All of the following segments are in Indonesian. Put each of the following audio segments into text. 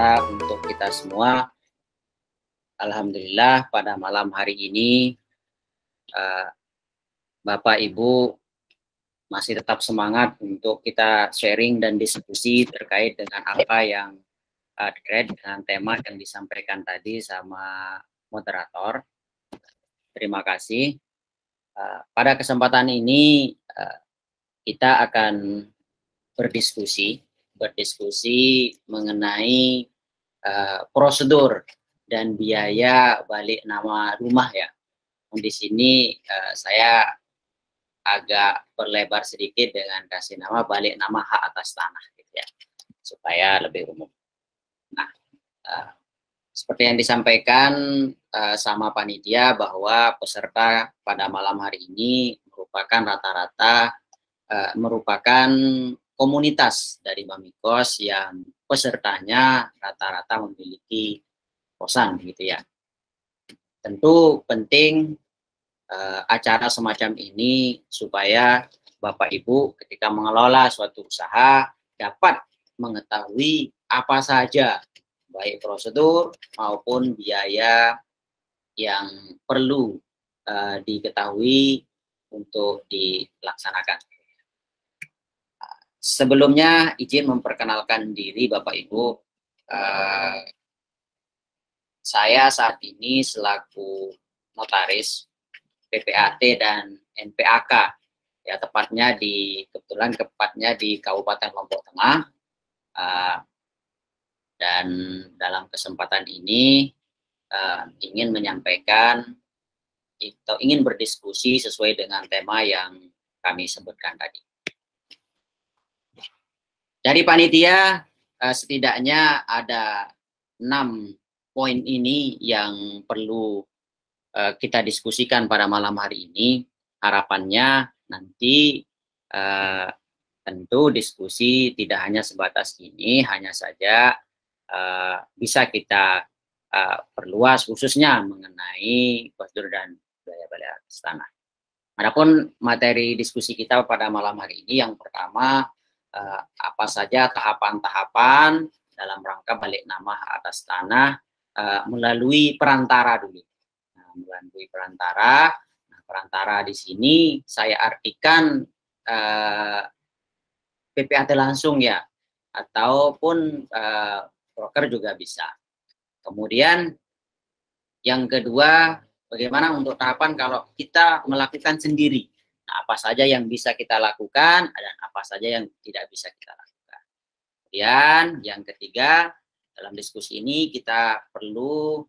sejahtera untuk kita semua. Alhamdulillah pada malam hari ini Bapak Ibu masih tetap semangat untuk kita sharing dan diskusi terkait dengan apa yang terkait dengan tema yang disampaikan tadi sama moderator. Terima kasih. Pada kesempatan ini kita akan berdiskusi mengenai prosedur dan biaya balik nama rumah ya. Di sini saya agak berlebar sedikit dengan kasih nama balik nama hak atas tanah gitu ya, supaya lebih umum. Nah, seperti yang disampaikan sama panitia bahwa peserta pada malam hari ini merupakan rata-rata merupakan komunitas dari Bamikos yang pesertanya rata-rata memiliki kosan gitu ya. Tentu penting acara semacam ini supaya Bapak Ibu ketika mengelola suatu usaha dapat mengetahui apa saja baik prosedur maupun biaya yang perlu diketahui untuk dilaksanakan. Sebelumnya izin memperkenalkan diri Bapak Ibu. Saya saat ini selaku notaris PPAT dan NPAK, ya kebetulan tepatnya di Kabupaten Lombok Tengah, dan dalam kesempatan ini ingin menyampaikan atau ingin berdiskusi sesuai dengan tema yang kami sebutkan tadi. Dari panitia setidaknya ada 6 poin ini yang perlu kita diskusikan pada malam hari ini. Harapannya nanti tentu diskusi tidak hanya sebatas ini, hanya saja bisa kita perluas khususnya mengenai prosedur dan biaya balik atas tanah. Adapun materi diskusi kita pada malam hari ini yang pertama, apa saja tahapan-tahapan dalam rangka balik nama atas tanah melalui perantara dulu. Melalui perantara. Nah, perantara di sini saya artikan PPAT langsung ya, ataupun broker juga bisa. Kemudian yang kedua, bagaimana untuk tahapan kalau kita melakukan sendiri. Nah, apa saja yang bisa kita lakukan dan apa saja yang tidak bisa kita lakukan. Kemudian yang ketiga, dalam diskusi ini kita perlu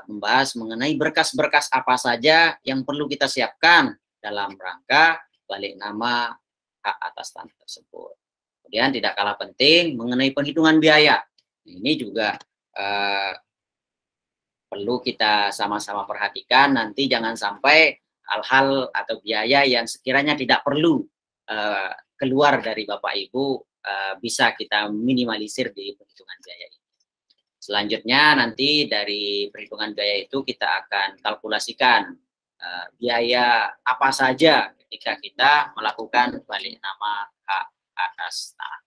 membahas mengenai berkas-berkas apa saja yang perlu kita siapkan dalam rangka balik nama hak atas tanah tersebut. Kemudian tidak kalah penting mengenai penghitungan biaya. Ini juga perlu kita sama-sama perhatikan, nanti jangan sampai hal-hal atau biaya yang sekiranya tidak perlu keluar dari Bapak Ibu bisa kita minimalisir di penghitungan biaya ini. Selanjutnya nanti dari perhitungan biaya itu kita akan kalkulasikan biaya apa saja ketika kita melakukan balik nama hak atas tanah.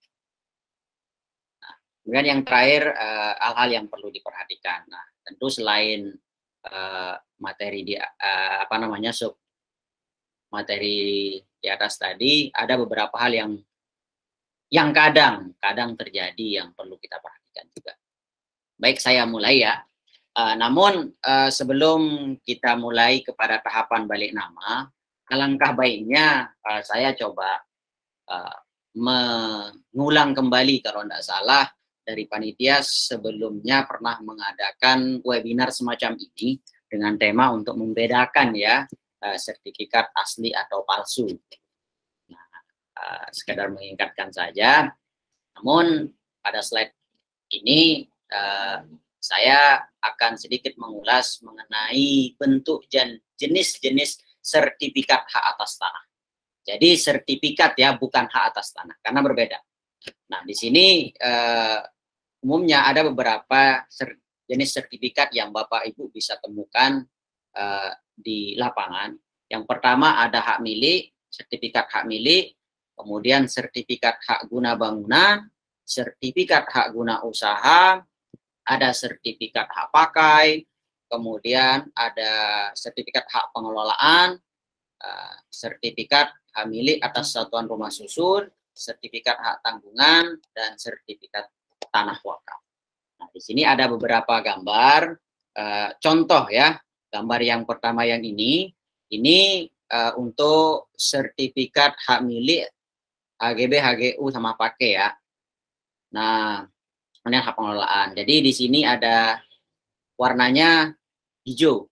Nah, kemudian yang terakhir hal-hal yang perlu diperhatikan. Nah, tentu selain materi di materi di atas tadi, ada beberapa hal yang kadang terjadi yang perlu kita perhatikan juga. Baik, saya mulai ya. Namun sebelum kita mulai kepada tahapan balik nama, alangkah baiknya saya coba mengulang kembali kalau tidak salah dari panitia sebelumnya pernah mengadakan webinar semacam ini dengan tema untuk membedakan ya sertifikat asli atau palsu. Nah, sekedar mengingatkan saja. Namun pada slide ini saya akan sedikit mengulas mengenai bentuk dan jenis-jenis sertifikat hak atas tanah. Jadi sertifikat ya, bukan hak atas tanah, karena berbeda. Nah, di sini umumnya ada beberapa jenis sertifikat yang Bapak Ibu bisa temukan di lapangan. Yang pertama ada hak milik, sertifikat hak milik, kemudian sertifikat hak guna bangunan, sertifikat hak guna usaha, ada sertifikat hak pakai, kemudian ada sertifikat hak pengelolaan, sertifikat hak milik atas satuan rumah susun, sertifikat hak tanggungan, dan sertifikat tanah wakaf. Nah, di sini ada beberapa gambar, contoh ya. Gambar yang pertama yang ini untuk sertifikat hak milik HGB, HGU sama pakai ya. Nah, ini hak pengelolaan. Jadi di sini ada warnanya hijau.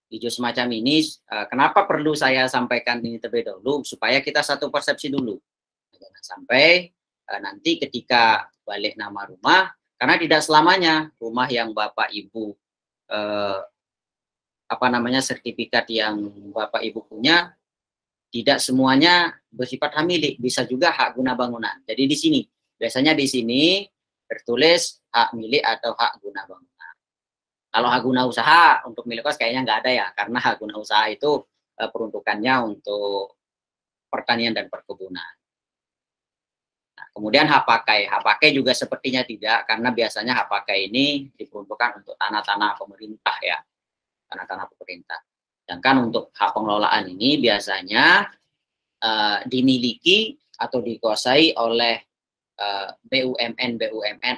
Hijau semacam ini, kenapa perlu saya sampaikan ini terlebih dahulu? Supaya kita satu persepsi dulu. Jangan sampai nanti ketika balik nama rumah, karena tidak selamanya rumah yang Bapak Ibu sertifikat yang Bapak Ibu punya tidak semuanya bersifat hak milik, bisa juga hak guna bangunan. Jadi di sini biasanya di sini tertulis hak milik atau hak guna bangunan. Kalau hak guna usaha untuk milik kos kayaknya nggak ada ya, karena hak guna usaha itu peruntukannya untuk pertanian dan perkebunan. Nah, kemudian hak pakai juga sepertinya tidak, karena biasanya hak pakai ini diperuntukkan untuk tanah-tanah pemerintah ya, tanah-tanah pemerintah. Sedangkan untuk hak pengelolaan ini biasanya dimiliki atau dikuasai oleh BUMN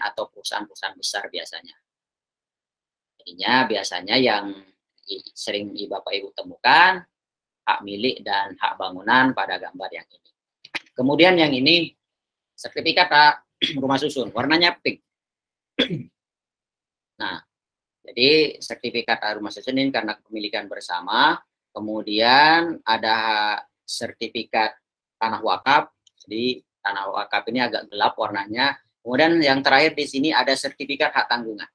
atau perusahaan-perusahaan besar biasanya. Jadinya biasanya yang sering Bapak Ibu temukan hak milik dan hak bangunan pada gambar yang ini. Kemudian yang ini sertifikat hak rumah susun, warnanya pink. Nah, jadi sertifikat hak rumah susun ini karena kepemilikan bersama. Kemudian ada sertifikat tanah wakaf. Jadi tanah wakaf ini agak gelap warnanya. Kemudian yang terakhir di sini ada sertifikat hak tanggungan.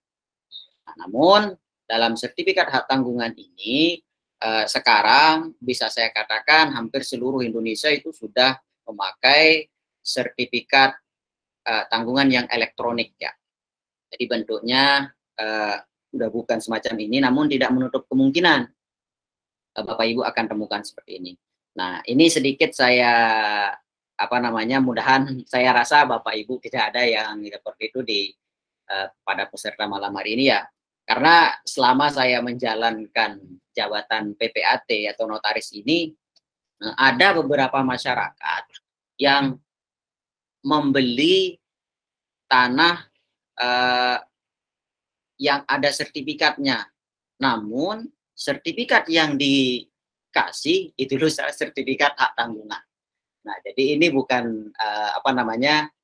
Nah, namun dalam sertifikat hak tanggungan ini sekarang bisa saya katakan hampir seluruh Indonesia itu sudah memakai sertifikat tanggungan yang elektronik ya. Jadi bentuknya sudah bukan semacam ini, namun tidak menutup kemungkinan Bapak Ibu akan temukan seperti ini. Nah, ini sedikit saya mudahan saya rasa Bapak Ibu tidak ada yang seperti itu pada peserta malam hari ini ya. Karena selama saya menjalankan jabatan PPAT atau notaris ini, ada beberapa masyarakat yang membeli tanah yang ada sertifikatnya. Namun sertifikat yang dikasih itu sertifikat hak tanggungan. Nah, jadi ini bukan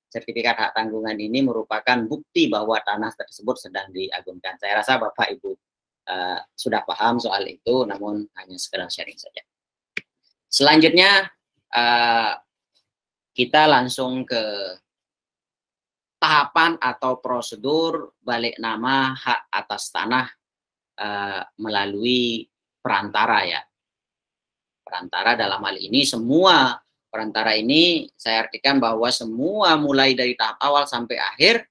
sertifikat hak tanggungan ini merupakan bukti bahwa tanah tersebut sedang diagunkan. Saya rasa Bapak Ibu sudah paham soal itu, namun hanya sekedar sharing saja. Selanjutnya kita langsung ke tahapan atau prosedur balik nama hak atas tanah melalui perantara ya. Perantara dalam hal ini semua perantara ini saya artikan bahwa semua mulai dari tahap awal sampai akhir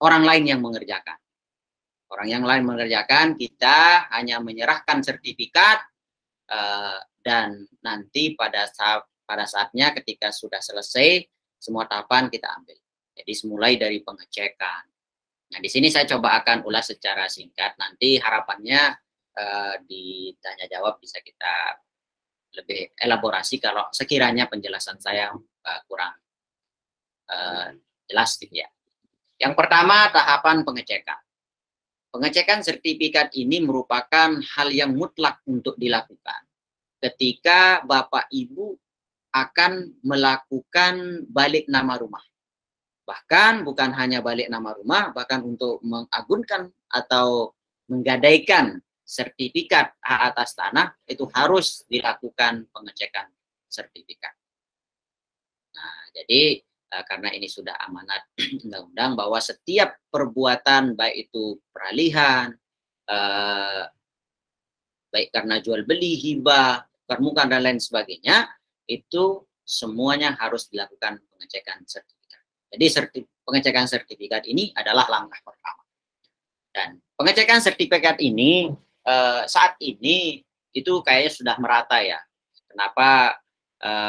orang lain yang mengerjakan. Orang yang lain mengerjakan, kita hanya menyerahkan sertifikat dan nanti pada saatnya ketika sudah selesai semua tahapan kita ambil. Jadi mulai dari pengecekan. Nah, di sini saya coba akan ulas secara singkat. Nanti harapannya ditanya jawab bisa kita lebih elaborasi kalau sekiranya penjelasan saya kurang jelas gitu ya. Yang pertama, tahapan pengecekan. Pengecekan sertifikat ini merupakan hal yang mutlak untuk dilakukan ketika Bapak Ibu akan melakukan balik nama rumah. Bahkan bukan hanya balik nama rumah, bahkan untuk mengagunkan atau menggadaikan sertifikat hak atas tanah itu harus dilakukan pengecekan sertifikat. Nah, jadi karena ini sudah amanat undang-undang bahwa setiap perbuatan baik itu peralihan, baik karena jual beli, hibah, permukaan dan lain sebagainya, itu semuanya harus dilakukan pengecekan sertifikat. Jadi pengecekan sertifikat ini adalah langkah pertama. Dan pengecekan sertifikat ini saat ini itu kayaknya sudah merata ya. Kenapa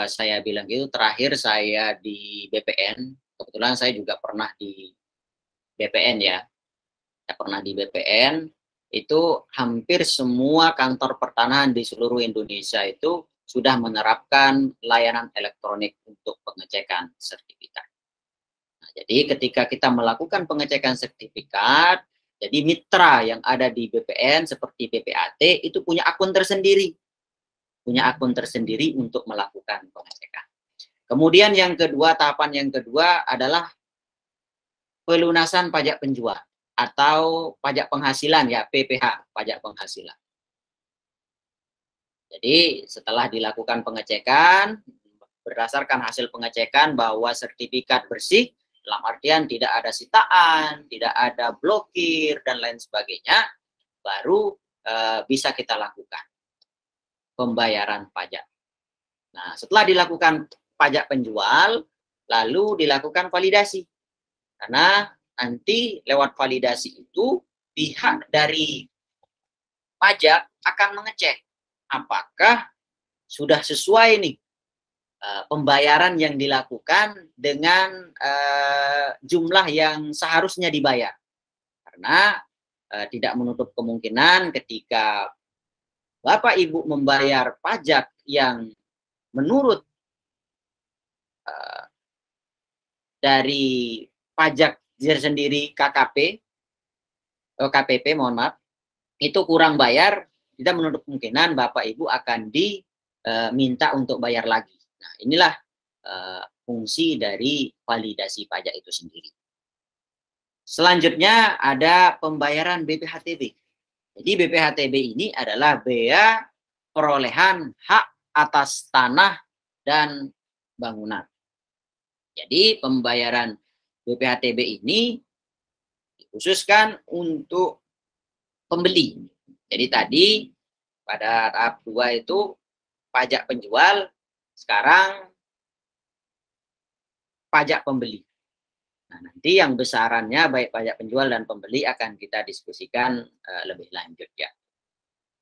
saya bilang gitu? Terakhir saya di BPN, kebetulan saya juga pernah di BPN ya. pernah di BPN, itu hampir semua kantor pertanahan di seluruh Indonesia itu sudah menerapkan layanan elektronik untuk pengecekan sertifikat. Nah, jadi ketika kita melakukan pengecekan sertifikat, jadi mitra yang ada di BPN seperti PPAT itu punya akun tersendiri. Punya akun tersendiri untuk melakukan pengecekan. Kemudian yang kedua, tahapan yang kedua adalah pelunasan pajak penjual atau pajak penghasilan ya, PPH, pajak penghasilan. Jadi setelah dilakukan pengecekan, berdasarkan hasil pengecekan bahwa sertifikat bersih, dalam artian tidak ada sitaan, tidak ada blokir, dan lain sebagainya, baru bisa kita lakukan pembayaran pajak. Nah, setelah dilakukan pajak penjual, lalu dilakukan validasi. Karena nanti lewat validasi itu, pihak dari pajak akan mengecek apakah sudah sesuai nih pembayaran yang dilakukan dengan jumlah yang seharusnya dibayar. Karena tidak menutup kemungkinan ketika Bapak Ibu membayar pajak yang menurut dari pajak sendiri KPP, mohon maaf, itu kurang bayar, tidak menutup kemungkinan Bapak Ibu akan diminta untuk bayar lagi. Nah, inilah fungsi dari validasi pajak itu sendiri. Selanjutnya ada pembayaran BPHTB. Jadi BPHTB ini adalah bea perolehan hak atas tanah dan bangunan. Jadi pembayaran BPHTB ini dikhususkan untuk pembeli. Jadi tadi pada tahap 2 itu pajak penjual, sekarang pajak pembeli. Nah, nanti yang besarannya baik pajak penjual dan pembeli akan kita diskusikan lebih lanjut ya.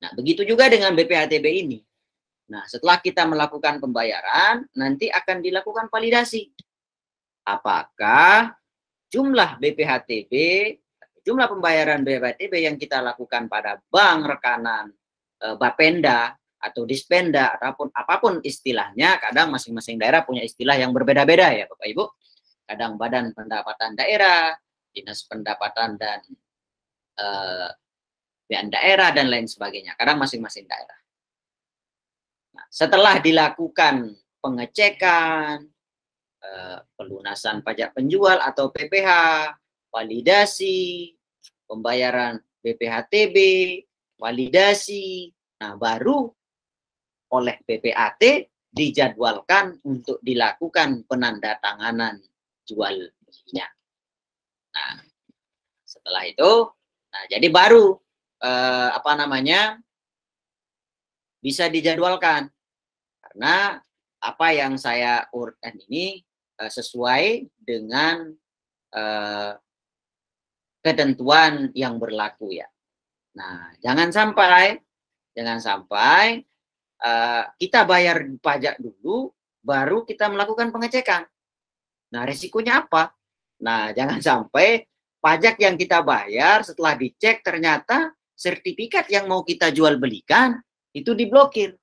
Nah, begitu juga dengan BPHTB ini. Nah, setelah kita melakukan pembayaran, nanti akan dilakukan validasi. Apakah jumlah BPHTB, jumlah pembayaran BPHTB yang kita lakukan pada bank rekanan Bapenda atau Dispenda ataupun apapun istilahnya, kadang masing-masing daerah punya istilah yang berbeda-beda ya Bapak Ibu. Kadang Badan Pendapatan Daerah, Dinas Pendapatan dan Bea Daerah dan lain sebagainya. Kadang masing-masing daerah. Nah, setelah dilakukan pengecekan, pelunasan pajak penjual atau PPH, validasi, pembayaran BPHTB, validasi, nah baru oleh PPAT dijadwalkan untuk dilakukan penandatanganan jual belinya. Nah, setelah itu, nah jadi baru bisa dijadwalkan. Karena apa yang saya urutkan ini sesuai dengan ketentuan yang berlaku ya. Nah, jangan sampai kita bayar pajak dulu, baru kita melakukan pengecekan. Nah, risikonya apa? Nah, jangan sampai pajak yang kita bayar setelah dicek ternyata sertifikat yang mau kita jual belikan itu diblokir.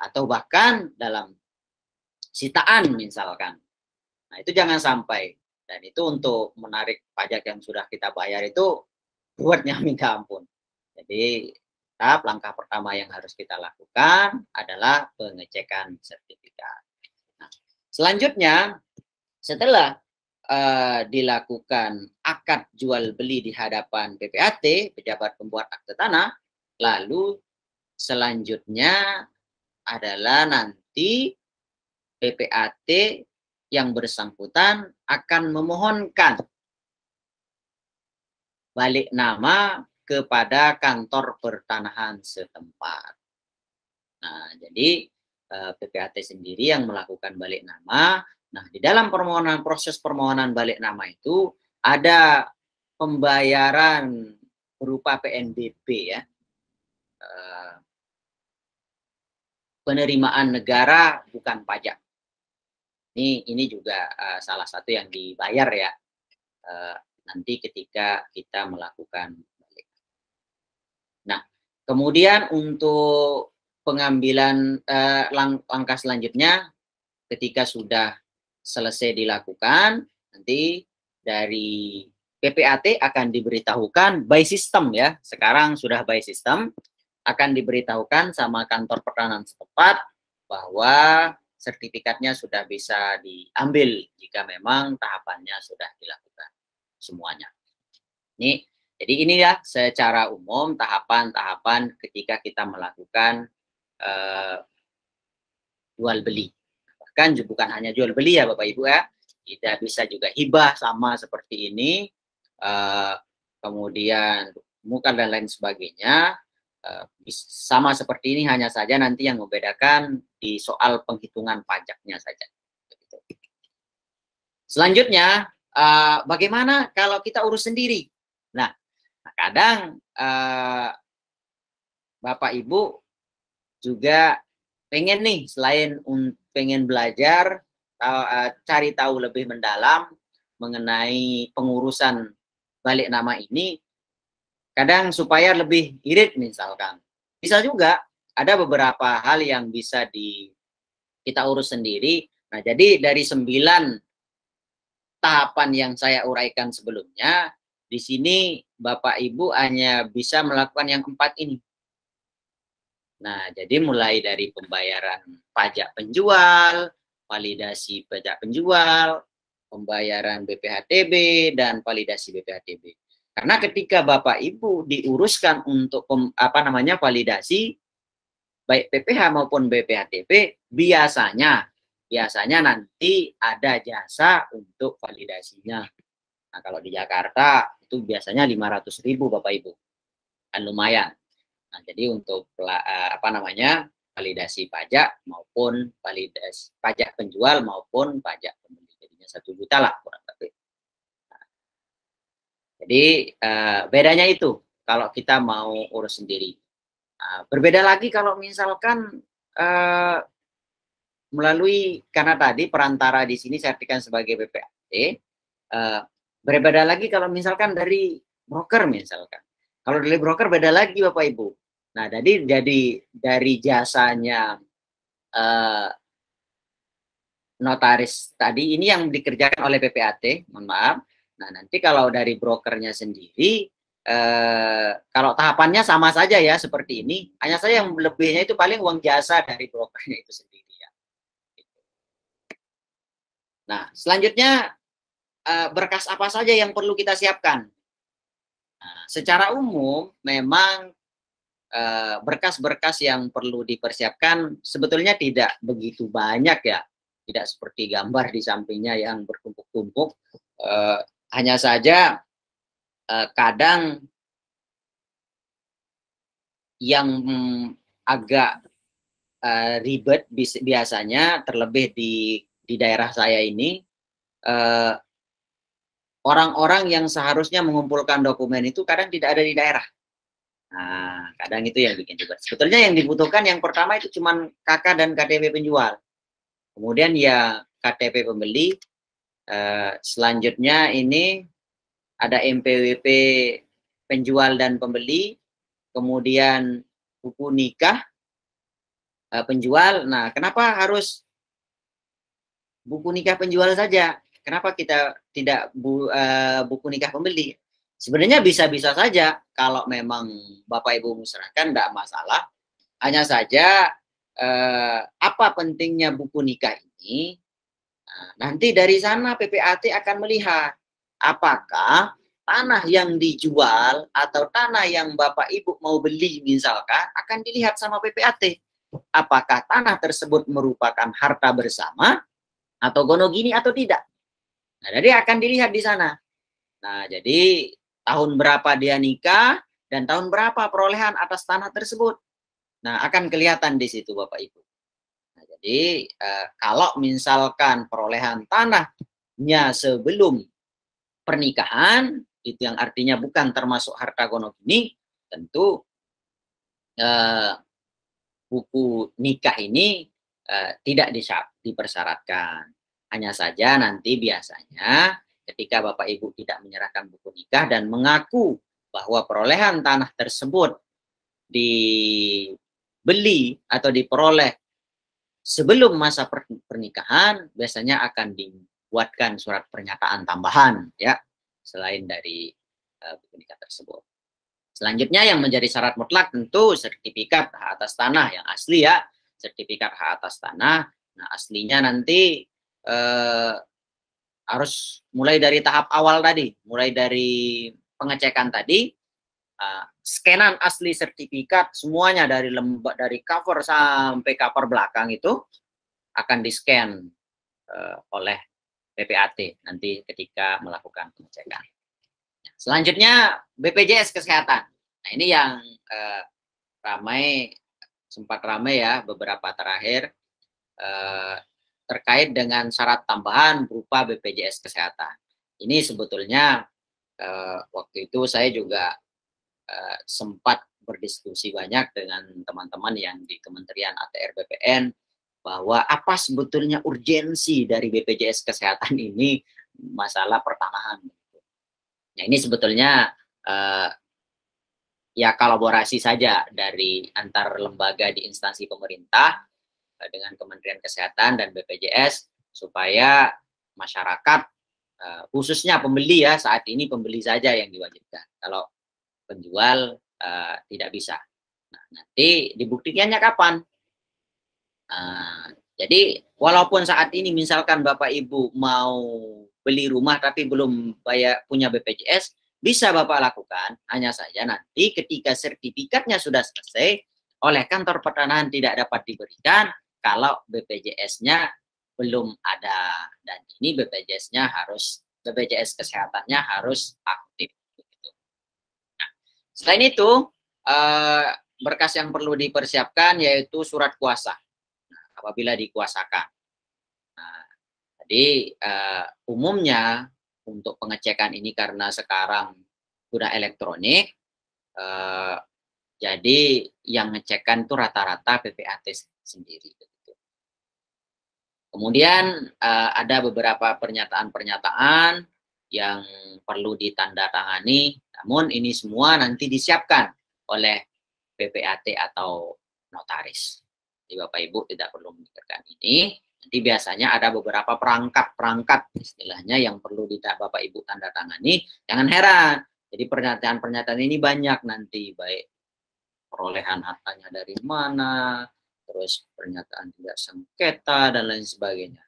Atau bahkan dalam sitaan misalkan. Nah, itu jangan sampai. Dan itu untuk menarik pajak yang sudah kita bayar itu buatnya minta ampun. Jadi, langkah pertama yang harus kita lakukan adalah pengecekan sertifikat. Nah, selanjutnya, setelah dilakukan akad jual beli di hadapan PPAT, pejabat pembuat akte tanah, lalu selanjutnya adalah nanti PPAT yang bersangkutan akan memohonkan balik nama kepada kantor pertanahan setempat. Nah, jadi PPAT sendiri yang melakukan balik nama. Nah, di dalam proses permohonan balik nama itu ada pembayaran berupa PNBP ya. Penerimaan negara bukan pajak. Ini juga salah satu yang dibayar ya. nanti ketika kita melakukan balik. Nah, kemudian untuk pengambilan langkah selanjutnya ketika sudah selesai dilakukan, nanti dari PPAT akan diberitahukan by system ya. Sekarang sudah by system, akan diberitahukan sama kantor pertanahan setempat bahwa sertifikatnya sudah bisa diambil jika memang tahapannya sudah dilakukan semuanya. Jadi ini ya secara umum tahapan-tahapan ketika kita melakukan jual beli. Bahkan bukan hanya jual beli ya Bapak Ibu ya, kita bisa juga hibah sama seperti ini, kemudian muka dan lain sebagainya, sama seperti ini, hanya saja nanti yang membedakan di soal penghitungan pajaknya saja. Selanjutnya, bagaimana kalau kita urus sendiri? Nah, kadang Bapak Ibu juga pengen nih, selain pengen belajar, cari tahu lebih mendalam mengenai pengurusan balik nama ini, kadang supaya lebih irit misalkan. Bisa juga ada beberapa hal yang bisa kita urus sendiri. Nah, jadi dari 9 tahapan yang saya uraikan sebelumnya, di sini Bapak Ibu hanya bisa melakukan yang 4 ini. Nah, jadi mulai dari pembayaran pajak penjual, validasi pajak penjual, pembayaran BPHTB, dan validasi BPHTB. Karena ketika Bapak Ibu diuruskan untuk validasi baik PPH maupun BPHTB, biasanya nanti ada jasa untuk validasinya. Nah, kalau di Jakarta itu biasanya 500.000 Bapak Ibu. Kan lumayan. Nah, jadi untuk validasi pajak maupun validasi pajak penjual maupun pajak pembeli, jadinya 1 juta lah kurang lebih. Jadi bedanya itu kalau kita mau urus sendiri. Berbeda lagi kalau misalkan melalui, karena tadi perantara di sini saya artikan sebagai BPAT, berbeda lagi kalau misalkan dari broker misalkan. Kalau dari broker beda lagi Bapak Ibu. Nah, jadi dari jasanya notaris tadi ini yang dikerjakan oleh PPAT, mohon maaf. Nah, nanti kalau dari brokernya sendiri, kalau tahapannya sama saja ya seperti ini, hanya saja yang lebihnya itu paling uang jasa dari brokernya itu sendiri ya. Nah, selanjutnya berkas apa saja yang perlu kita siapkan? Nah, secara umum memang berkas-berkas yang perlu dipersiapkan sebetulnya tidak begitu banyak ya, tidak seperti gambar di sampingnya yang bertumpuk-tumpuk. Hanya saja kadang yang agak ribet biasanya, terlebih di daerah saya ini, orang-orang yang seharusnya mengumpulkan dokumen itu kadang tidak ada di daerah. Nah, kadang itu yang bikin ribet. Sebetulnya yang dibutuhkan yang pertama itu cuma KK dan KTP penjual. Kemudian ya KTP pembeli. Selanjutnya ini ada MPWP penjual dan pembeli. Kemudian buku nikah penjual. Nah, kenapa harus buku nikah penjual saja? Kenapa kita tidak buku nikah pembeli? Sebenarnya bisa-bisa saja kalau memang Bapak Ibu menserahkan, tidak masalah. Hanya saja apa pentingnya buku nikah ini? Nah, nanti dari sana PPAT akan melihat apakah tanah yang dijual atau tanah yang Bapak Ibu mau beli misalkan akan dilihat sama PPAT. Apakah tanah tersebut merupakan harta bersama atau gonogini atau tidak? Nah, jadi akan dilihat di sana. Nah, jadi tahun berapa dia nikah dan tahun berapa perolehan atas tanah tersebut. Nah, akan kelihatan di situ Bapak Ibu. Nah, jadi kalau misalkan perolehan tanahnya sebelum pernikahan, itu yang artinya bukan termasuk harta gonogini, tentu buku nikah ini tidak dipersyaratkan. Hanya saja nanti biasanya ketika Bapak Ibu tidak menyerahkan buku nikah dan mengaku bahwa perolehan tanah tersebut dibeli atau diperoleh sebelum masa pernikahan, biasanya akan dibuatkan surat pernyataan tambahan ya, selain dari buku nikah tersebut. Selanjutnya yang menjadi syarat mutlak tentu sertifikat hak atas tanah yang asli ya, sertifikat hak atas tanah. Nah, aslinya nanti harus mulai dari tahap awal tadi, mulai dari pengecekan tadi, scanan asli sertifikat semuanya dari dari cover sampai cover belakang itu akan di-scan oleh PPAT nanti ketika melakukan pengecekan. Selanjutnya BPJS Kesehatan. Nah, ini yang sempat ramai ya beberapa terakhir terkait dengan syarat tambahan berupa BPJS Kesehatan. Ini sebetulnya waktu itu saya juga sempat berdiskusi banyak dengan teman-teman yang di Kementerian ATR BPN bahwa apa sebetulnya urgensi dari BPJS Kesehatan ini masalah pertanahan. Nah, ini sebetulnya ya kolaborasi saja dari antar lembaga di instansi pemerintah dengan Kementerian Kesehatan dan BPJS supaya masyarakat khususnya pembeli ya, saat ini pembeli saja yang diwajibkan. Kalau penjual tidak bisa. Nah, nanti dibuktikannya kapan? Jadi walaupun saat ini misalkan Bapak Ibu mau beli rumah tapi belum punya BPJS, bisa Bapak lakukan. Hanya saja nanti ketika sertifikatnya sudah selesai, oleh kantor pertanahan tidak dapat diberikan kalau BPJS-nya belum ada. Dan ini BPJS kesehatannya harus aktif. Nah, selain itu, berkas yang perlu dipersiapkan yaitu surat kuasa apabila dikuasakan. Nah, jadi umumnya untuk pengecekan ini karena sekarang sudah elektronik, jadi yang ngecekan itu rata-rata PPAT sendiri. Kemudian ada beberapa pernyataan-pernyataan yang perlu ditandatangani, namun ini semua nanti disiapkan oleh PPAT atau notaris. Jadi Bapak Ibu tidak perlu memikirkan ini. Nanti biasanya ada beberapa perangkat istilahnya yang perlu Bapak Ibu tanda tangani. Jangan heran. Jadi pernyataan-pernyataan ini banyak nanti, baik perolehan hartanya dari mana, terus pernyataan tidak sengketa dan lain sebagainya.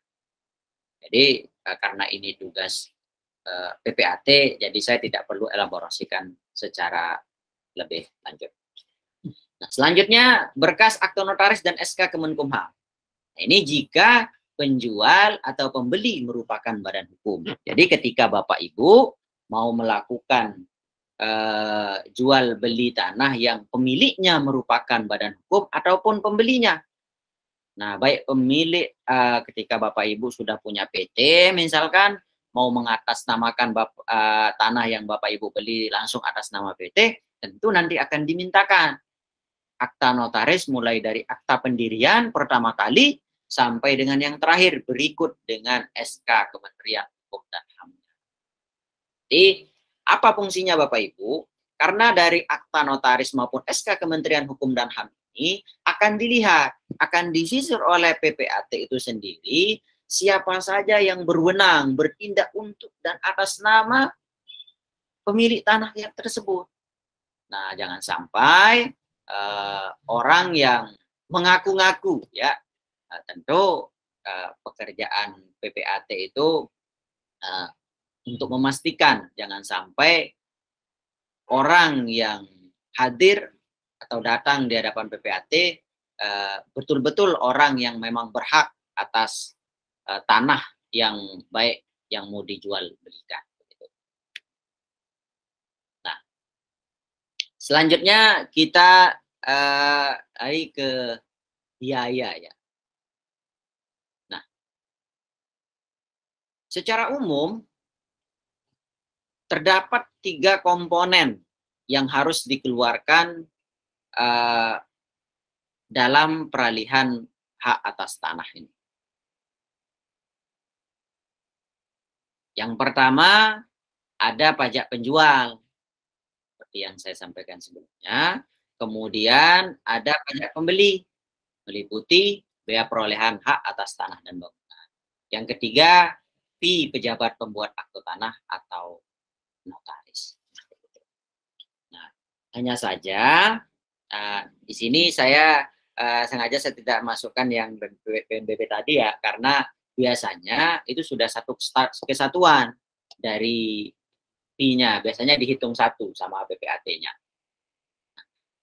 Jadi karena ini tugas PPAT, jadi saya tidak perlu elaborasikan secara lebih lanjut. Nah, selanjutnya berkas akte notaris dan SK Kemenkumham. Nah, ini jika penjual atau pembeli merupakan badan hukum. Jadi ketika Bapak Ibu mau melakukan jual beli tanah yang pemiliknya merupakan badan hukum ataupun pembelinya. Nah, baik pemilik ketika Bapak Ibu sudah punya PT misalkan mau mengatasnamakan tanah yang Bapak Ibu beli langsung atas nama PT, tentu nanti akan dimintakan akta notaris mulai dari akta pendirian pertama kali sampai dengan yang terakhir berikut dengan SK Kementerian Hukum dan HAM. Jadi apa fungsinya Bapak Ibu? Karena dari akta notaris maupun SK Kementerian Hukum dan HAM ini akan dilihat, akan disisir oleh PPAT itu sendiri siapa saja yang berwenang bertindak untuk dan atas nama pemilik tanah yang tersebut. Nah, jangan sampai orang yang mengaku-ngaku ya, tentu pekerjaan PPAT itu untuk memastikan jangan sampai orang yang hadir atau datang di hadapan PPAT betul-betul orang yang memang berhak atas tanah yang baik yang mau dijual belikan. Selanjutnya kita ke biaya ya. Nah, secara umum terdapat 3 komponen yang harus dikeluarkan dalam peralihan hak atas tanah ini. Yang pertama ada pajak penjual, seperti yang saya sampaikan sebelumnya. Kemudian ada pajak pembeli, meliputi bea perolehan hak atas tanah dan bangunan. Yang ketiga, fee pejabat pembuat akte tanah atau notaris. Nah, hanya saja di sini saya sengaja saya tidak masukkan yang PNBP tadi ya, karena biasanya itu sudah satu kesatuan dari fee-nya, biasanya dihitung satu sama PPAT-nya.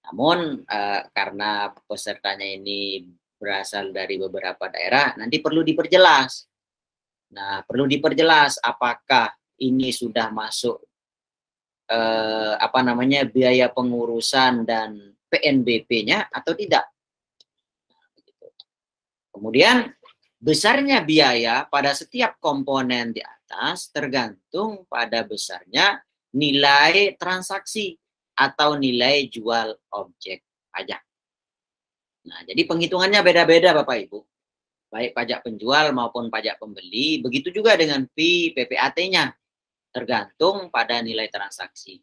Namun karena pesertanya ini berasal dari beberapa daerah, nanti perlu diperjelas. Nah, perlu diperjelas apakah ini sudah masuk biaya pengurusan dan PNBP-nya atau tidak. Kemudian besarnya biaya pada setiap komponen di atas tergantung pada besarnya nilai transaksi atau nilai jual objek pajak. Nah, jadi penghitungannya beda-beda Bapak Ibu. Baik pajak penjual maupun pajak pembeli, begitu juga dengan fee PPAT-nya. Tergantung pada nilai transaksi.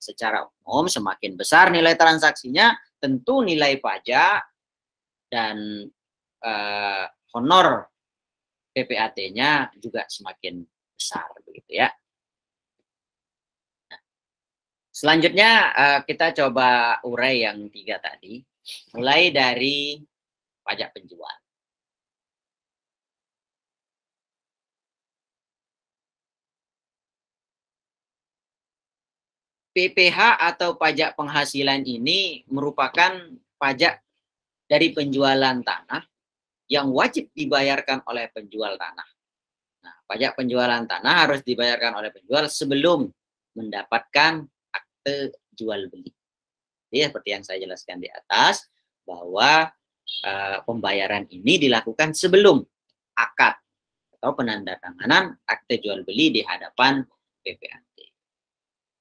Secara umum, semakin besar nilai transaksinya, tentu nilai pajak dan honor PPAT-nya juga semakin besar, begitu ya. Nah, selanjutnya kita coba urai yang 3 tadi, mulai dari pajak penjual. PPH atau pajak penghasilan ini merupakan pajak dari penjualan tanah yang wajib dibayarkan oleh penjual tanah. Nah, pajak penjualan tanah harus dibayarkan oleh penjual sebelum mendapatkan akte jual beli. Jadi seperti yang saya jelaskan di atas, bahwa pembayaran ini dilakukan sebelum akad atau penandatanganan akte jual beli di hadapan PPAT.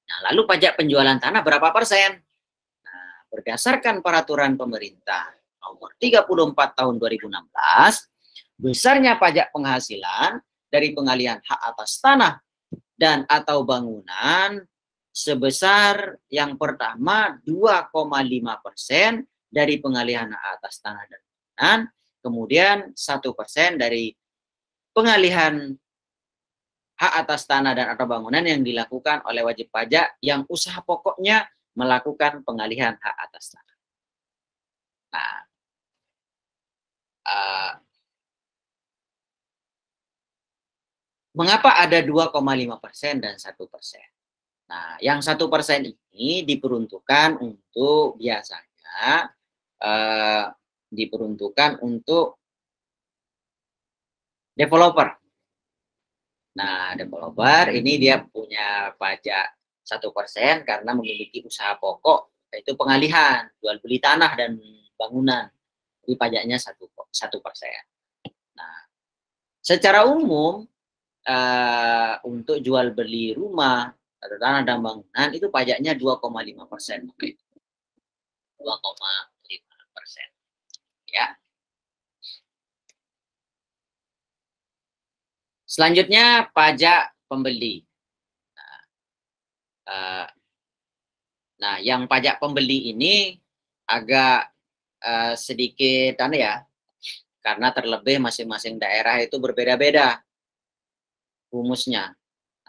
Nah, lalu pajak penjualan tanah berapa persen? Nah, berdasarkan peraturan pemerintah nomor 34 tahun 2016, besarnya pajak penghasilan dari pengalihan hak atas tanah dan atau bangunan sebesar yang pertama 2,5% dari pengalihan hak atas tanah dan bangunan, kemudian 1% dari pengalihan hak atas tanah dan atau bangunan yang dilakukan oleh wajib pajak yang usaha pokoknya melakukan pengalihan hak atas tanah. Nah, mengapa ada 2,5% dan 1%? Nah, yang 1% ini diperuntukkan untuk biasanya diperuntukkan untuk developer. Nah, developer ini dia punya pajak 1% karena memiliki usaha pokok, yaitu pengalihan, jual beli tanah dan bangunan. Jadi pajaknya 1%. Nah, secara umum untuk jual beli rumah atau tanah dan bangunan itu pajaknya 2,5%. 2,5%. Ya. Selanjutnya pajak pembeli. Nah, yang pajak pembeli ini agak sedikit karena terlebih masing-masing daerah itu berbeda-beda rumusnya.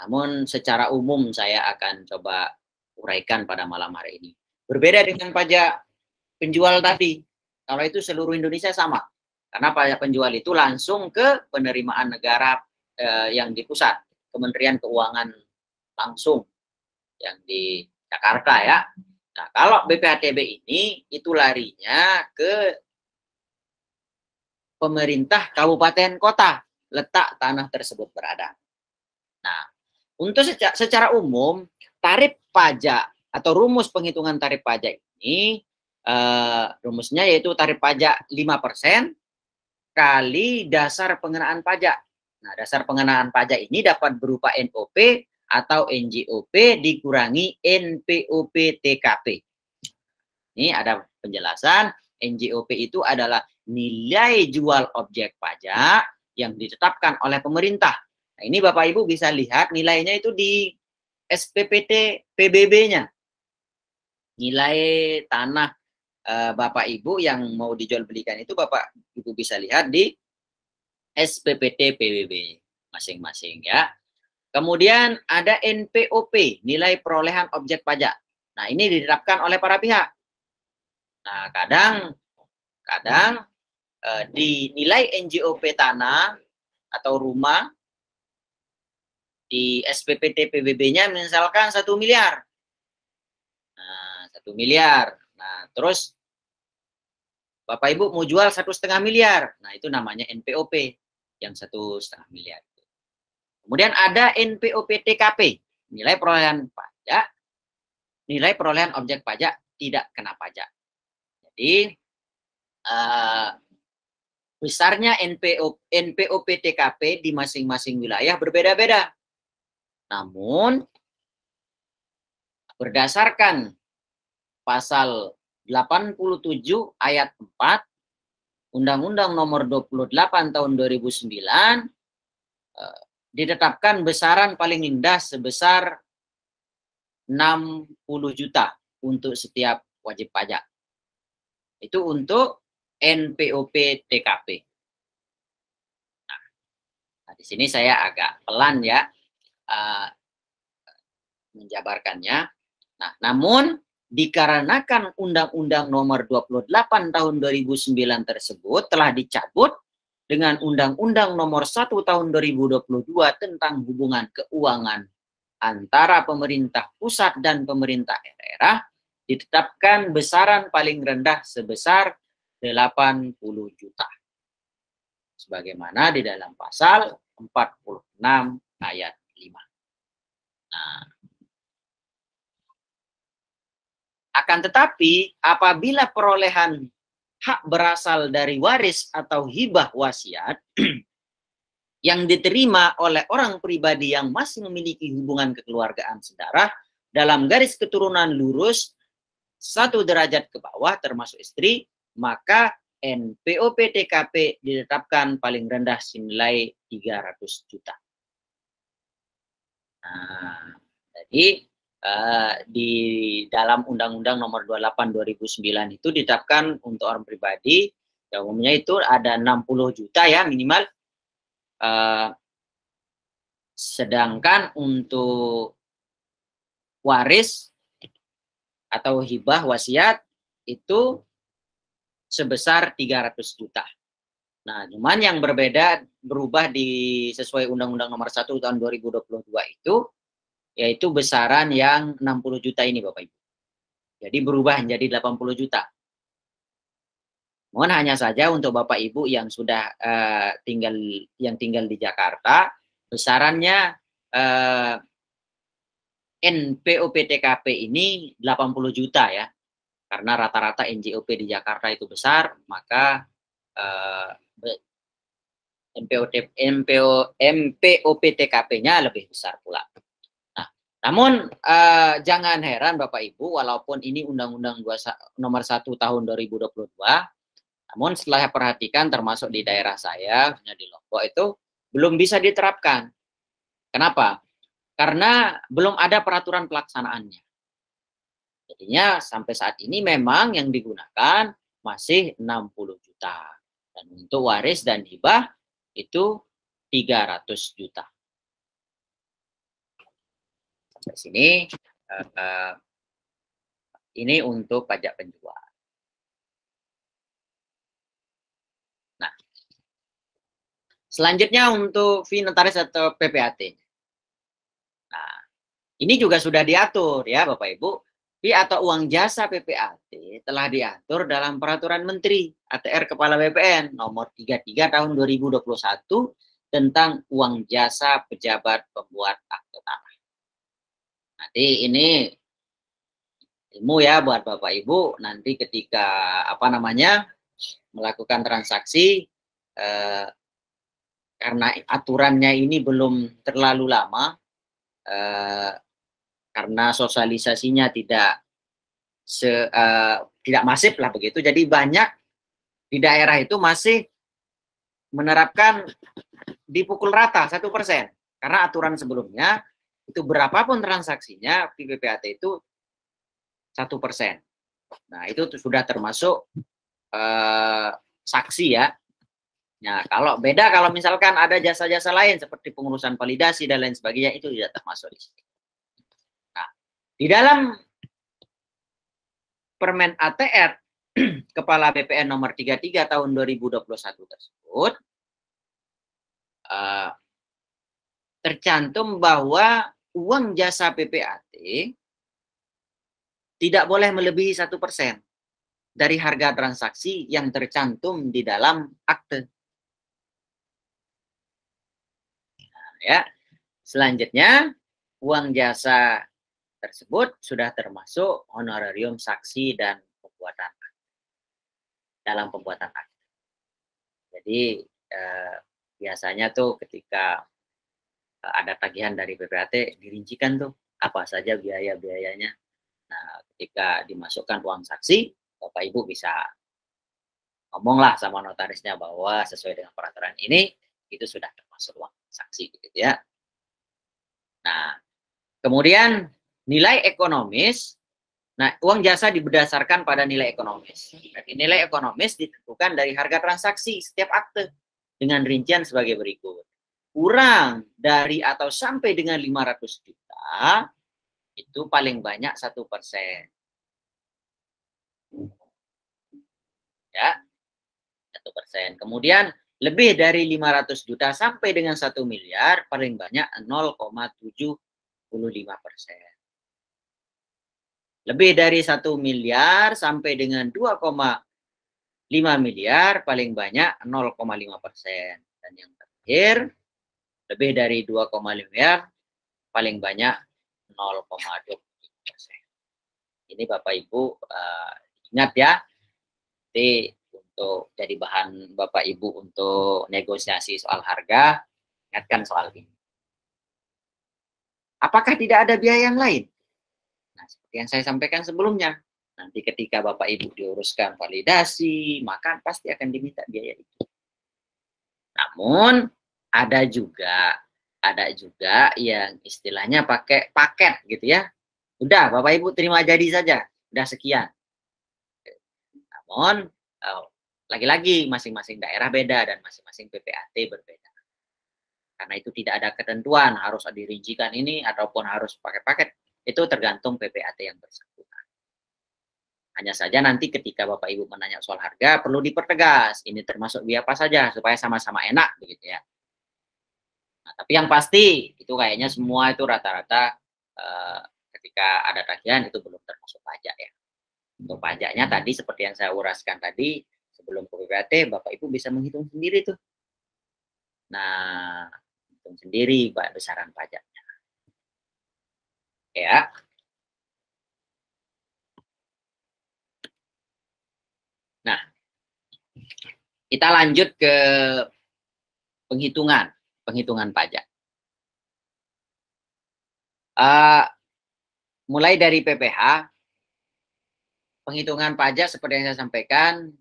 Namun secara umum saya akan coba uraikan pada malam hari ini. Berbeda dengan pajak penjual tadi. Kalau itu seluruh Indonesia sama. Karena pajak penjual itu langsung ke penerimaan negara yang di pusat, Kementerian Keuangan langsung yang di Jakarta ya. Nah, kalau BPHTB ini itu larinya ke pemerintah kabupaten kota letak tanah tersebut berada. Nah, untuk secara umum tarif pajak atau rumus penghitungan tarif pajak ini rumusnya yaitu tarif pajak 5% kali dasar pengenaan pajak. Nah, dasar pengenaan pajak ini dapat berupa NOP atau NJOP dikurangi NPOP TKP. Ini ada penjelasan, NJOP itu adalah nilai jual objek pajak yang ditetapkan oleh pemerintah Nah, ini Bapak Ibu bisa lihat nilainya itu di SPPT PBB-nya. Nilai tanah Bapak Ibu yang mau dijual belikan itu Bapak Ibu bisa lihat di SPPT PBB masing-masing ya. Kemudian ada NPOP, nilai perolehan objek pajak. Nah, ini diterapkan oleh para pihak. Nah, kadang di nilai NJOP tanah atau rumah di SPPT PBB-nya misalkan 1 miliar. Nah, 1 miliar. Nah, terus Bapak Ibu mau jual 1,5 miliar. Nah, itu namanya NPOP yang 1,5 miliar. Kemudian ada NPOP TKP, nilai perolehan pajak, nilai perolehan objek pajak tidak kena pajak. Jadi besarnya NPOP TKP di masing-masing wilayah berbeda-beda. Namun berdasarkan pasal 87 ayat 4 Undang-Undang Nomor 28 tahun 2009 ditetapkan besaran paling rendah sebesar 60 juta untuk setiap wajib pajak. Itu untuk NPOP TKP. Nah, di sini saya agak pelan ya menjabarkannya. Nah, namun dikarenakan Undang-Undang Nomor 28 tahun 2009 tersebut telah dicabut dengan Undang-Undang Nomor 1 tahun 2022 tentang hubungan keuangan antara pemerintah pusat dan pemerintah daerah, ditetapkan besaran paling rendah sebesar 80 juta. Sebagaimana di dalam pasal 46 ayat 5. Nah, akan tetapi apabila perolehan hak berasal dari waris atau hibah wasiat yang diterima oleh orang pribadi yang masih memiliki hubungan kekeluargaan sedarah dalam garis keturunan lurus 1 derajat ke bawah termasuk istri, maka NPOP TKP ditetapkan paling rendah senilai 300 juta. Nah, jadi di dalam Undang-Undang Nomor 28 2009 itu ditetapkan untuk orang pribadi, ya umumnya itu ada 60 juta ya minimal. Sedangkan untuk waris atau hibah wasiat itu sebesar 300 juta. Nah, cuman yang berubah sesuai Undang-Undang Nomor 1 tahun 2022 itu, yaitu besaran yang 60 juta ini Bapak Ibu. Jadi berubah menjadi 80 juta. Mohon hanya saja untuk Bapak Ibu yang sudah tinggal di Jakarta, besarannya NPOP TKP ini 80 juta ya. Karena rata-rata NJOP di Jakarta itu besar, maka NPOP TKP-nya lebih besar pula. Nah, namun jangan heran Bapak Ibu, walaupun ini Undang-Undang Nomor 1 tahun 2022, namun setelah saya perhatikan termasuk di daerah saya, di Lombok itu belum bisa diterapkan. Kenapa? Karena belum ada peraturan pelaksanaannya. Jadinya sampai saat ini memang yang digunakan masih 60 juta. Dan untuk waris dan hibah itu 300 juta. Sampai sini ini untuk pajak penjual. Nah, selanjutnya untuk fee notaris atau PPAT. Nah, ini juga sudah diatur ya Bapak Ibu. Fee atau uang jasa PPAT telah diatur dalam Peraturan Menteri ATR Kepala BPN Nomor 33 Tahun 2021 tentang uang jasa pejabat pembuat akte tanah. Nanti ini ilmu ya buat Bapak Ibu, nanti ketika melakukan transaksi, karena aturannya ini belum terlalu lama, karena sosialisasinya tidak masif lah begitu, jadi banyak di daerah itu masih menerapkan dipukul rata 1%. Karena aturan sebelumnya itu berapapun transaksinya PPAT itu 1%. Nah, itu sudah termasuk saksi ya. Nah, kalau beda kalau misalkan ada jasa-jasa lain seperti pengurusan validasi dan lain sebagainya, itu tidak termasuk di sini. Nah, di dalam Permen ATR Kepala BPN nomor 33 tahun 2021 tersebut tercantum bahwa uang jasa PPAT tidak boleh melebihi 1% dari harga transaksi yang tercantum di dalam akte. Ya, selanjutnya uang jasa tersebut sudah termasuk honorarium saksi dan pembuatan dalam pembuatan akte. Jadi biasanya tuh ketika ada tagihan dari PPAT dirincikan tuh apa saja biaya-biayanya. Nah, ketika dimasukkan uang saksi, Bapak Ibu bisa ngomonglah sama notarisnya bahwa sesuai dengan peraturan ini itu sudah termasuk uang saksi gitu ya. Nah, kemudian nilai ekonomis. Nah, uang jasa berdasarkan pada nilai ekonomis. Jadi, nilai ekonomis ditentukan dari harga transaksi setiap akte dengan rincian sebagai berikut. Kurang dari atau sampai dengan 500 juta, itu paling banyak 1%. Ya, 1%. Kemudian, lebih dari 500 juta sampai dengan 1 miliar, paling banyak 0,75%. Lebih dari 1 miliar sampai dengan 2,5 miliar, paling banyak 0,5%. Dan yang terakhir, lebih dari 2,5 miliar, paling banyak 0,25%. Ini Bapak Ibu ingat ya, jadi untuk jadi bahan Bapak Ibu untuk negosiasi soal harga, ingatkan soal ini. Apakah tidak ada biaya yang lain? Nah, seperti yang saya sampaikan sebelumnya, nanti ketika Bapak Ibu diuruskan validasi, maka pasti akan diminta biaya itu. Namun ada juga yang istilahnya pakai paket gitu ya. Udah Bapak Ibu terima jadi saja, udah sekian. Namun lagi-lagi masing-masing daerah beda dan masing-masing PPAT berbeda. Karena itu tidak ada ketentuan harus dirincikan ini ataupun harus pakai paket. Itu tergantung PPAT yang bersangkutan. Hanya saja nanti ketika Bapak Ibu menanya soal harga perlu dipertegas. Ini termasuk biaya apa saja supaya sama-sama enak begitu ya. Nah, tapi yang pasti itu kayaknya semua itu rata-rata ketika ada tagihan itu belum termasuk pajak ya. Untuk pajaknya tadi seperti yang saya uraskan tadi sebelum ke PPAT, Bapak Ibu bisa menghitung sendiri tuh. Nah, hitung sendiri besaran pajaknya. Ya. Nah, kita lanjut ke penghitungan pajak. Mulai dari PPh, penghitungan pajak seperti yang saya sampaikan,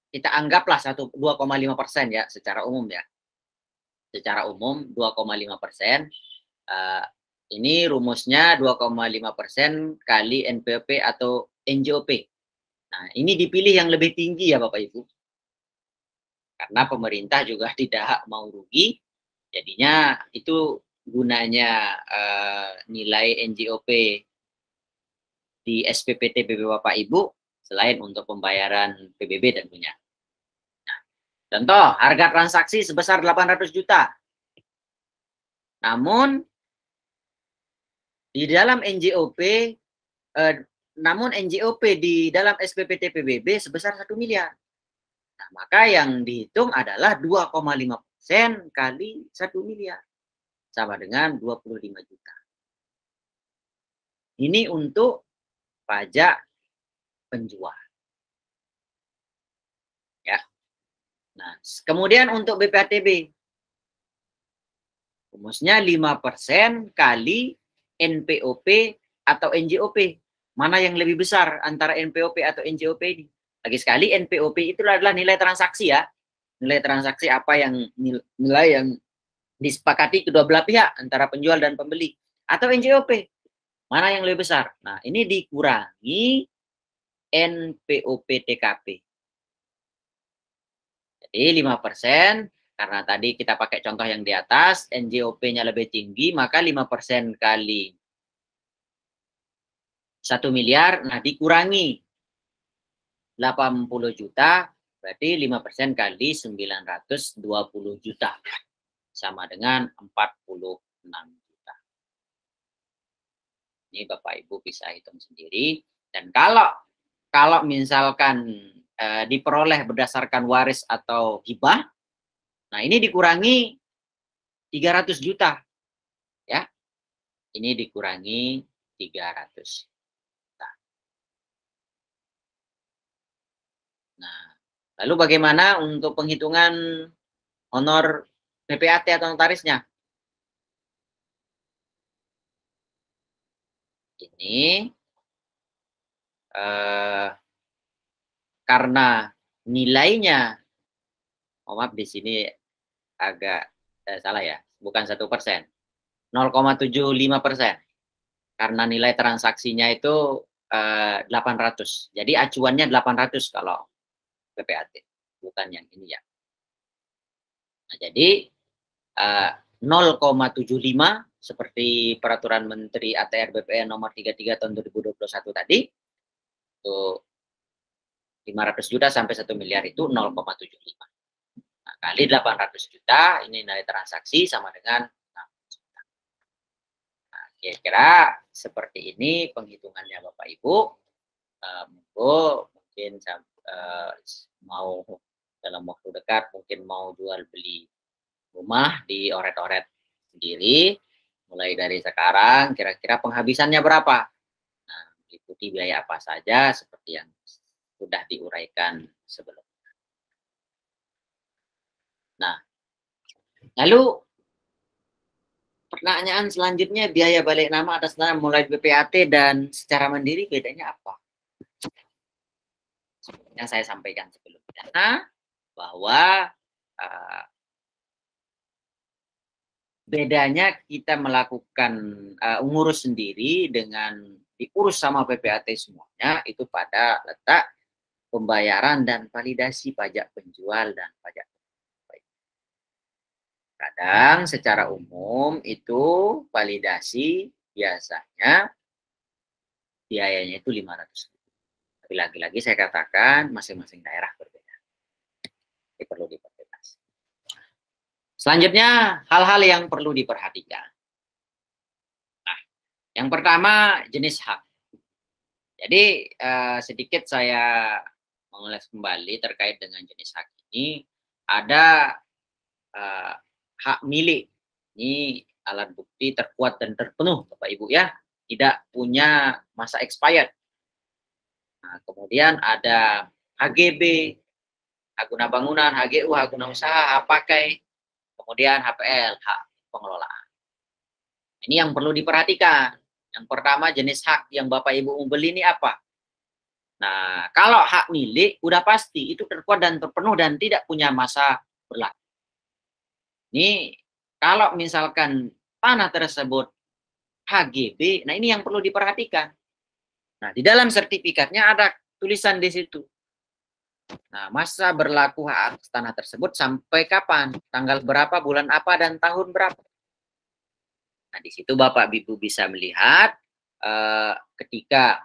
kita anggaplah 2,5% ya secara umum ya. Secara umum 2,5%. Ini rumusnya 2,5% kali NPWP atau NJOP. Nah, ini dipilih yang lebih tinggi ya Bapak Ibu. Karena pemerintah juga tidak mau rugi, jadinya itu gunanya nilai NJOP di SPPT PB Bapak Ibu selain untuk pembayaran PBB tentunya. Nah, contoh harga transaksi sebesar 800 juta. Namun di dalam NJOP di dalam SPPT PBB sebesar 1 miliar. Nah, maka yang dihitung adalah 2,5% kali 1 miliar. Sama dengan 25 juta. Ini untuk pajak penjual. Ya. Nah, kemudian untuk BPATB. Rumusnya 5% kali NPOP atau NJOP. Mana yang lebih besar antara NPOP atau NJOP ini? Lagi sekali NPOP itu adalah nilai transaksi ya. Nilai transaksi apa yang nilai yang disepakati kedua belah pihak antara penjual dan pembeli atau NJOP. Mana yang lebih besar? Nah, ini dikurangi NPOP TKP. Jadi 5%, karena tadi kita pakai contoh yang di atas, NJOP-nya lebih tinggi, maka 5% kali 1 miliar, nah dikurangi 80 juta, berarti 5% kali 920 juta. Sama dengan 46 juta. Ini Bapak Ibu bisa hitung sendiri. Dan kalau misalkan diperoleh berdasarkan waris atau hibah, nah ini dikurangi 300 juta. Ya. Ini dikurangi 300 juta. Nah, lalu bagaimana untuk penghitungan honor PPAT atau notarisnya? Ini karena nilainya, maaf di sini agak salah ya, bukan 1%, 0,75%. Karena nilai transaksinya itu 800. Jadi acuannya 800 kalau PPAT, bukan yang ini ya. Nah, jadi 0,75 seperti peraturan Menteri ATR BPN nomor 33 tahun 2021 tadi, itu 500 juta sampai 1 miliar itu 0,75. Nah, kali 800 juta, ini nilai transaksi sama dengan 6 juta. Nah, kira-kira seperti ini penghitungannya Bapak Ibu. Mungkin mau dalam waktu dekat mungkin mau jual beli rumah di oret-oret sendiri, mulai dari sekarang kira-kira penghabisannya berapa. Nah, meliputi biaya apa saja seperti yang sudah diuraikan sebelumnya. Nah, lalu pertanyaan selanjutnya, biaya balik nama atas nama mulai BPAT dan secara mandiri bedanya apa? Yang saya sampaikan sebelumnya bahwa bedanya kita melakukan ngurus sendiri dengan diurus sama PPAT semuanya itu pada letak pembayaran dan validasi pajak penjual dan pajak. Kadang secara umum itu validasi biasanya biayanya itu 500 ribu. Tapi lagi-lagi saya katakan masing-masing daerah berbeda. Ini perlu diperjelas. Selanjutnya hal-hal yang perlu diperhatikan. Nah, yang pertama jenis hak. Jadi sedikit saya mengulas kembali terkait dengan jenis hak ini. Ada hak milik. Ini alat bukti terkuat dan terpenuh Bapak Ibu ya. Tidak punya masa expired. Nah, kemudian ada HGB, hak guna bangunan, HGU, hak guna usaha, hak pakai, kemudian HPL, hak pengelolaan. Ini yang perlu diperhatikan. Yang pertama jenis hak yang Bapak Ibu mau beli ini apa? Nah, kalau hak milik udah pasti itu terkuat dan terpenuh dan tidak punya masa berlaku. Ini kalau misalkan tanah tersebut HGB, nah ini yang perlu diperhatikan. Nah, di dalam sertifikatnya ada tulisan di situ. Nah, masa berlaku hak atas tanah tersebut sampai kapan? Tanggal berapa, bulan apa, dan tahun berapa? Nah, di situ Bapak Ibu bisa melihat ketika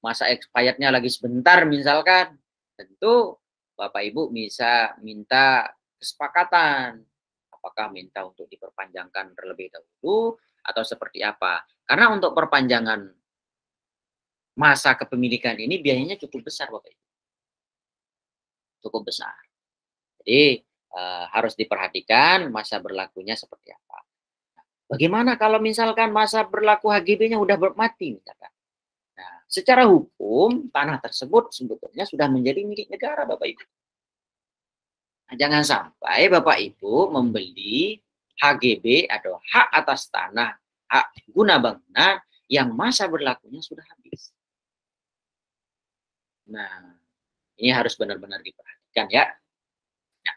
masa expirednya lagi sebentar misalkan, tentu Bapak Ibu bisa minta kesepakatan. Apakah minta untuk diperpanjangkan terlebih dahulu atau seperti apa? Karena untuk perpanjangan masa kepemilikan ini biayanya cukup besar Bapak Ibu. Cukup besar. Jadi harus diperhatikan masa berlakunya seperti apa. Bagaimana kalau misalkan masa berlaku HGB-nya udah mati misalkan? Nah, secara hukum tanah tersebut sebetulnya sudah menjadi milik negara Bapak Ibu. Nah, jangan sampai Bapak Ibu membeli HGB atau hak atas tanah, hak guna bangunan yang masa berlakunya sudah habis. Nah, ini harus benar-benar diperhatikan ya. Nah,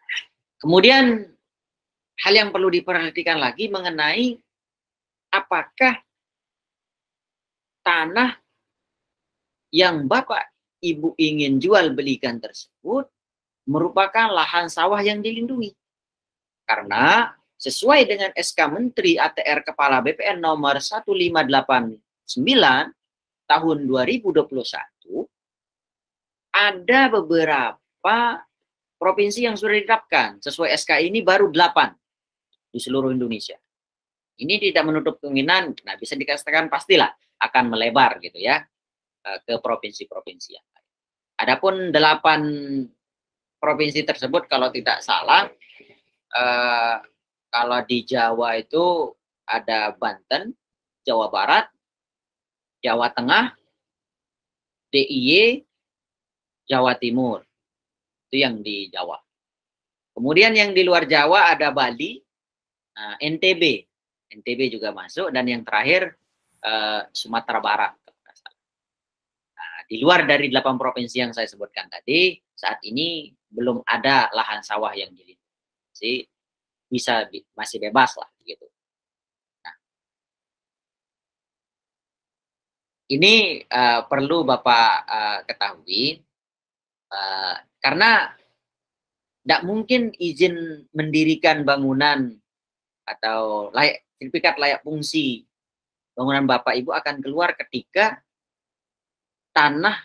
kemudian hal yang perlu diperhatikan lagi mengenai apakah tanah yang Bapak Ibu ingin jual belikan tersebut merupakan lahan sawah yang dilindungi. Karena sesuai dengan SK Menteri ATR Kepala BPN nomor 1589 tahun 2021, ada beberapa provinsi yang sudah ditetapkan. Sesuai SK ini baru 8 di seluruh Indonesia. Ini tidak menutup kemungkinan, nah bisa dikatakan pastilah akan melebar gitu ya ke provinsi-provinsi yang lain. Adapun 8 provinsi tersebut kalau tidak salah, kalau di Jawa itu ada Banten, Jawa Barat, Jawa Tengah, DIY, Jawa Timur. Itu yang di Jawa. Kemudian yang di luar Jawa ada Bali, NTB. NTB juga masuk, dan yang terakhir Sumatera Barat. Nah, di luar dari 8 provinsi yang saya sebutkan tadi, saat ini belum ada lahan sawah yang dilindungi. Bisa masih bebas lah gitu. Nah, ini perlu Bapak ketahui karena tidak mungkin izin mendirikan bangunan atau sertifikat layak fungsi bangunan Bapak Ibu akan keluar ketika tanah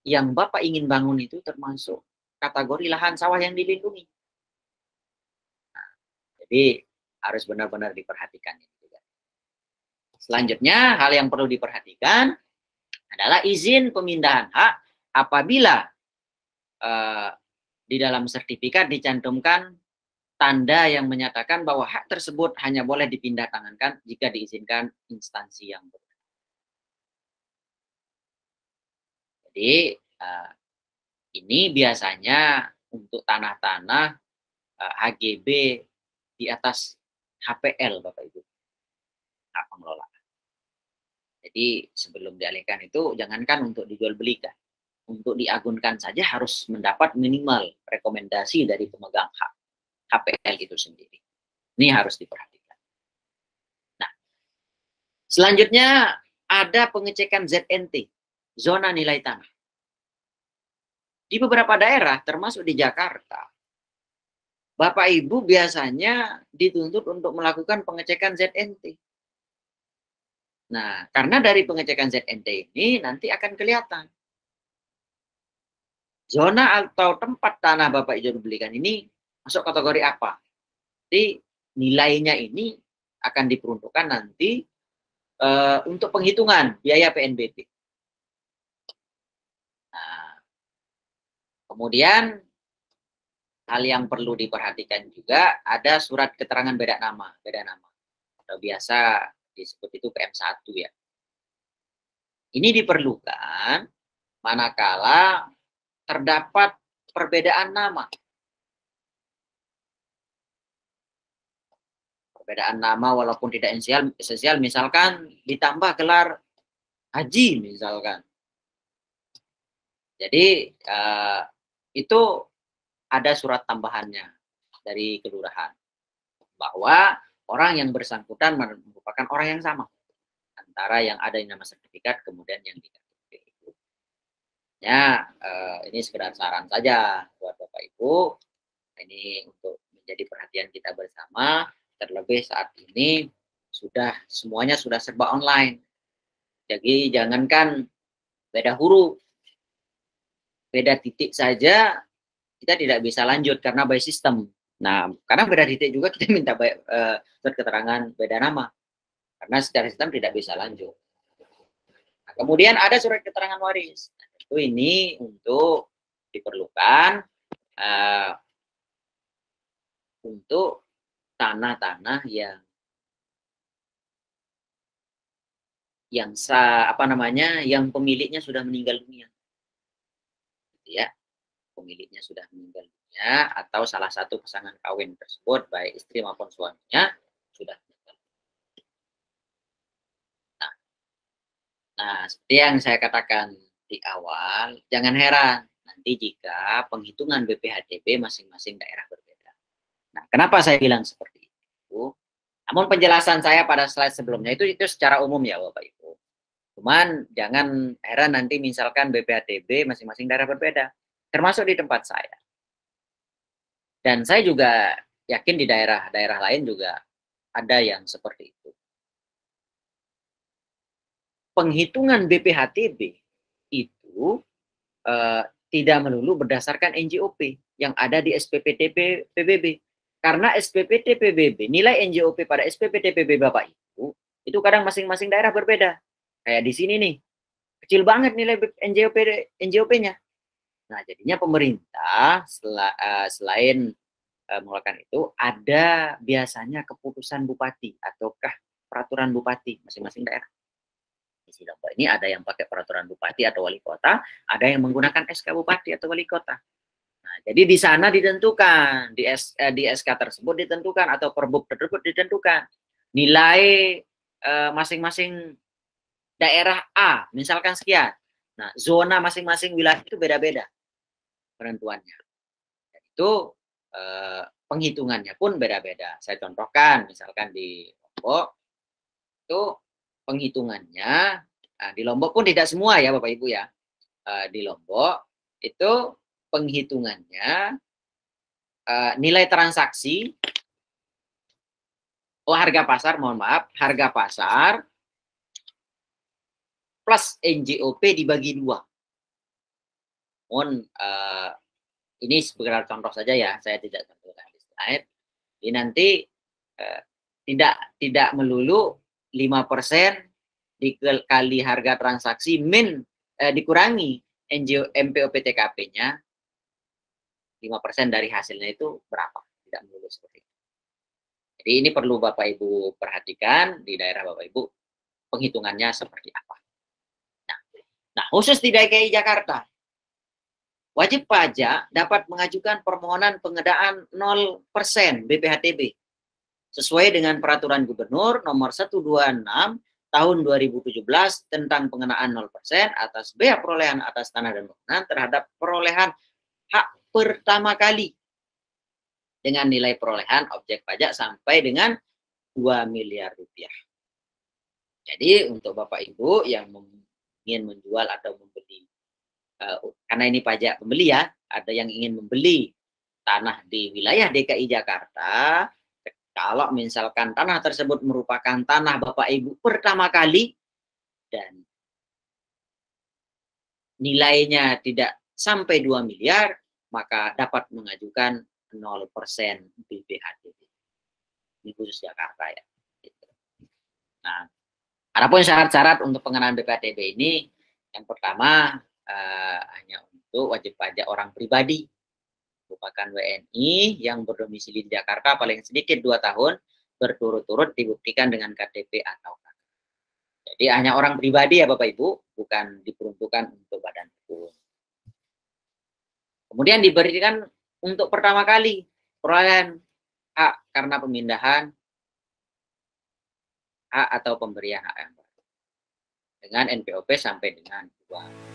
yang Bapak ingin bangun itu termasuk kategori lahan sawah yang dilindungi. Jadi harus benar-benar diperhatikan. Selanjutnya, hal yang perlu diperhatikan adalah izin pemindahan hak apabila di dalam sertifikat dicantumkan tanda yang menyatakan bahwa hak tersebut hanya boleh dipindah tangankan jika diizinkan instansi yang berwenang. Jadi ini biasanya untuk tanah-tanah HGB di atas HPL, Bapak Ibu, hak pengelolaan. Jadi sebelum dialihkan itu jangankan untuk dijual belikan, untuk diagunkan saja harus mendapat minimal rekomendasi dari pemegang hak HPL itu sendiri. Ini harus diperhatikan. Nah, selanjutnya ada pengecekan ZNT, zona nilai tanah. Di beberapa daerah, termasuk di Jakarta, Bapak Ibu biasanya dituntut untuk melakukan pengecekan ZNT. Nah, karena dari pengecekan ZNT ini nanti akan kelihatan zona atau tempat tanah Bapak Ibu belikan ini masuk kategori apa. Jadi nilainya ini akan diperuntukkan nanti untuk penghitungan biaya PNBP. Nah, kemudian hal yang perlu diperhatikan juga ada surat keterangan beda nama, atau biasa disebut itu PM1 ya. Ini diperlukan manakala terdapat perbedaan nama. Perbedaan nama walaupun tidak esensial, misalkan ditambah gelar haji misalkan. Jadi itu ada surat tambahannya dari kelurahan bahwa orang yang bersangkutan merupakan orang yang sama antara yang ada di nama sertifikat kemudian yang di KTP. Ya, ini sekedar saran saja buat Bapak Ibu. Ini untuk menjadi perhatian kita bersama, terlebih saat ini semuanya sudah serba online. Jadi jangankan beda huruf, beda titik saja kita tidak bisa lanjut karena by system. Nah, karena beda titik juga kita minta surat keterangan beda nama. Karena secara sistem tidak bisa lanjut. Nah, kemudian ada surat keterangan waris. Nah, tentu ini untuk diperlukan untuk tanah-tanah yang pemiliknya sudah meninggal dunia. Ya, pemiliknya sudah meninggal dunia atau salah satu pasangan kawin tersebut baik istri maupun suaminya sudah meninggal. Nah, seperti yang saya katakan di awal, jangan heran nanti jika penghitungan BPHDB masing-masing daerah berbeda. Nah, kenapa saya bilang seperti itu? Ibu. Namun penjelasan saya pada slide sebelumnya itu secara umum ya Bapak Ibu. Cuman jangan heran nanti misalkan BPHTB masing-masing daerah berbeda, termasuk di tempat saya. Dan saya juga yakin di daerah-daerah lain juga ada yang seperti itu. Penghitungan BPHTB itu tidak melulu berdasarkan NJOP yang ada di SPPT PBB. Karena SPPT PBB, nilai NJOP pada SPPT PBB Bapak Ibu, itu kadang masing-masing daerah berbeda. Kayak di sini nih, kecil banget nilai NJOP-nya. Nah, jadinya pemerintah selain mengeluarkan itu, ada biasanya keputusan bupati ataukah peraturan bupati masing-masing daerah. Di ini ada yang pakai peraturan bupati atau wali kota, ada yang menggunakan SK bupati atau wali kota. Nah, jadi di sana ditentukan, di SK tersebut ditentukan atau Perbup tersebut ditentukan nilai masing-masing daerah A, misalkan sekian. Nah, zona masing-masing wilayah itu beda-beda penentuannya. Itu penghitungannya pun beda-beda. Saya contohkan, misalkan di Lombok, itu penghitungannya, di Lombok pun tidak semua ya Bapak Ibu ya. Di Lombok itu penghitungannya nilai transaksi, harga pasar, mohon maaf, harga pasar plus NJOP dibagi 2. Mohon ini sebagai contoh saja ya, saya tidak contohkan di slide. Jadi nanti tidak melulu 5% dikali harga transaksi dikurangi MPOP TKP-nya 5% dari hasilnya itu berapa? Tidak melulu seperti itu. Jadi ini perlu Bapak Ibu perhatikan di daerah Bapak Ibu penghitungannya seperti apa. Nah khusus di DKI Jakarta, wajib pajak dapat mengajukan permohonan pengadaan 0% BPHTB sesuai dengan Peraturan Gubernur Nomor 126 Tahun 2017 tentang pengenaan 0% atas bea perolehan atas tanah dan bangunan terhadap perolehan hak pertama kali dengan nilai perolehan objek pajak sampai dengan 2 miliar rupiah. Jadi untuk Bapak Ibu yang ingin menjual atau membeli, karena ini pajak pembeli ya, ada yang ingin membeli tanah di wilayah DKI Jakarta, kalau misalkan tanah tersebut merupakan tanah Bapak Ibu pertama kali dan nilainya tidak sampai 2 miliar, maka dapat mengajukan 0% BPHTB. Ini khusus Jakarta ya. Nah, adapun syarat-syarat untuk pengenaan BPHTB ini, yang pertama hanya untuk wajib pajak orang pribadi, merupakan WNI yang berdomisili di Jakarta paling sedikit 2 tahun berturut-turut dibuktikan dengan KTP atau KK. Jadi hanya orang pribadi ya Bapak Ibu, bukan diperuntukkan untuk badan hukum. Kemudian diberikan untuk pertama kali perolehan hak karena pemindahan hak atau pemberian hak yang baru dengan NPOP sampai dengan 2.